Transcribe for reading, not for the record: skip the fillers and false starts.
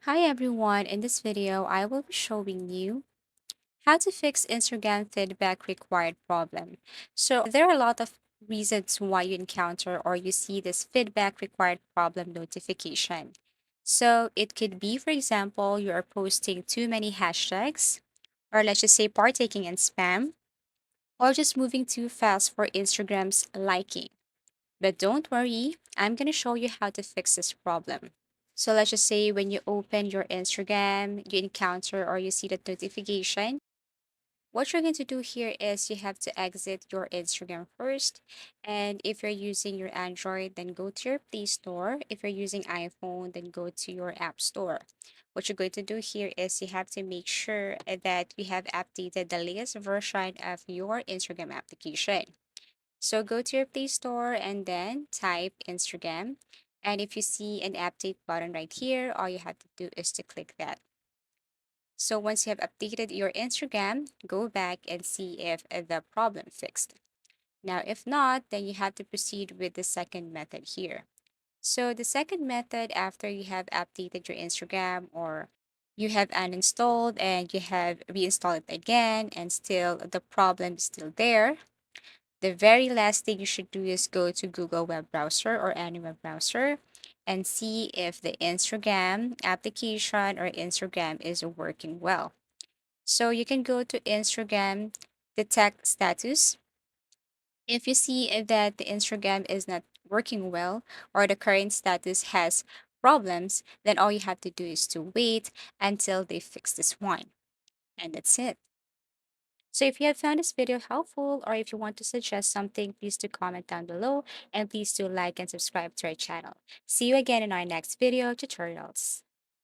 Hi everyone, in this video I will be showing you how to fix Instagram feedback required problem. So there are a lot of reasons why you encounter or you see this feedback required problem notification. So it could be, for example, you are posting too many hashtags, or let's just say partaking in spam, or just moving too fast for Instagram's liking. But don't worry, I'm going to show you how to fix this problem. So let's just say when you open your Instagram, you encounter or you see that notification. What you're going to do here is you have to exit your Instagram first. And if you're using your Android, then go to your Play Store. If you're using iPhone, then go to your App Store. What you're going to do here is you have to make sure that you have updated the latest version of your Instagram application. So go to your Play Store and then type Instagram. And if you see an update button right here, all you have to do is to click that. So once you have updated your Instagram, go back and see if the problem fixed. Now, if not, then you have to proceed with the second method here. So the second method, after you have updated your Instagram or you have uninstalled and you have reinstalled it again and still the problem is still there, the very last thing you should do is go to Google web browser or any web browser and see if the Instagram application or Instagram is working well. So you can go to Instagram detect status. If you see that the Instagram is not working well or the current status has problems, then all you have to do is to wait until they fix this one. And that's it. So if you have found this video helpful or if you want to suggest something, please do comment down below and please do like and subscribe to our channel. See you again in our next video tutorials.